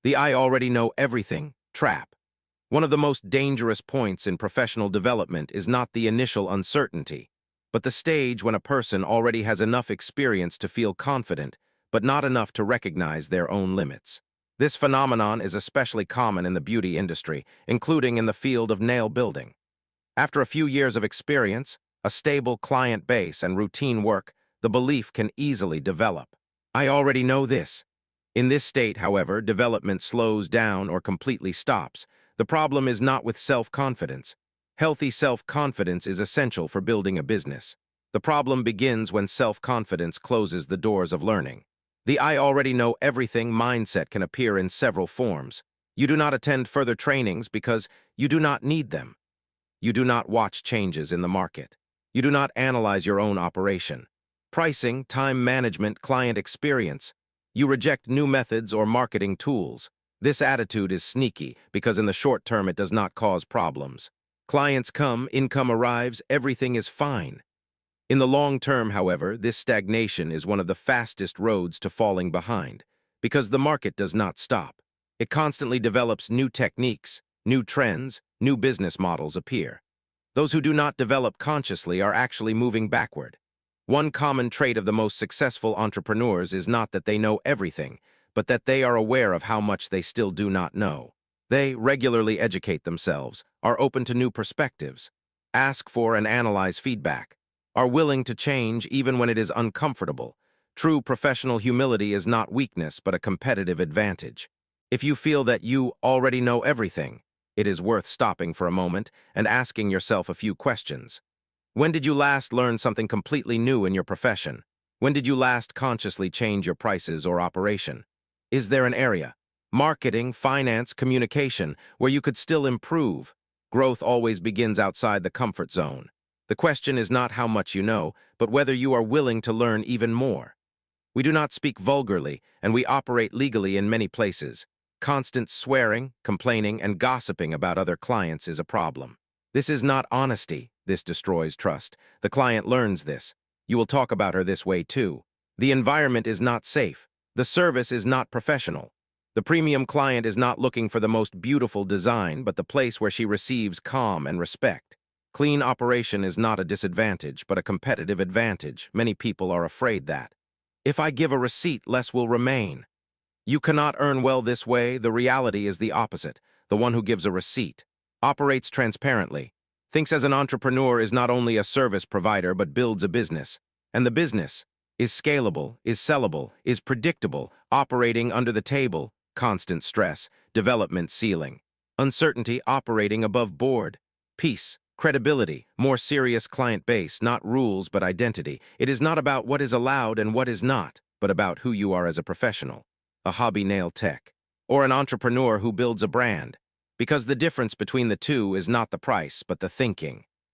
The "I already know everything" trap. One of the most dangerous points in professional development is not the initial uncertainty, but the stage when a person already has enough experience to feel confident, but not enough to recognize their own limits. This phenomenon is especially common in the beauty industry, including in the field of nail building. After a few years of experience, a stable client base, and routine work, the belief can easily develop. I already know this. In this state, however, development slows down or completely stops. The problem is not with self-confidence. Healthy self-confidence is essential for building a business. The problem begins when self-confidence closes the doors of learning. The "I already know everything" mindset can appear in several forms. You do not attend further trainings because you do not need them. You do not watch changes in the market. You do not analyze your own operation. Pricing, time management, client experience. You reject new methods or marketing tools. This attitude is sneaky because in the short term it does not cause problems. Clients come, income arrives, everything is fine. In the long term, however, this stagnation is one of the fastest roads to falling behind because the market does not stop. It constantly develops new techniques, new trends, new business models appear. Those who do not develop consciously are actually moving backward. One common trait of the most successful entrepreneurs is not that they know everything, but that they are aware of how much they still do not know. They regularly educate themselves, are open to new perspectives, ask for and analyze feedback, are willing to change even when it is uncomfortable. True professional humility is not weakness, but a competitive advantage. If you feel that you already know everything, it is worth stopping for a moment and asking yourself a few questions. When did you last learn something completely new in your profession? When did you last consciously change your prices or operation? Is there an area, marketing, finance, communication, where you could still improve? Growth always begins outside the comfort zone. The question is not how much you know, but whether you are willing to learn even more. We do not speak vulgarly, and we operate legally in many places. Constant swearing, complaining, and gossiping about other clients is a problem. This is not honesty. This destroys trust. The client learns this. You will talk about her this way too. The environment is not safe. The service is not professional. The premium client is not looking for the most beautiful design, but the place where she receives calm and respect. Clean operation is not a disadvantage, but a competitive advantage. Many people are afraid that if I give a receipt, less will remain. You cannot earn well this way. The reality is the opposite. The one who gives a receipt operates transparently, thinks as an entrepreneur, is not only a service provider, but builds a business. And the business is scalable, is sellable, is predictable, operating under the table, constant stress, development ceiling, uncertainty, operating above board, peace, credibility, more serious client base, not rules but identity. It is not about what is allowed and what is not, but about who you are as a professional, a hobby nail tech, or an entrepreneur who builds a brand. Because the difference between the two is not the price, but the thinking.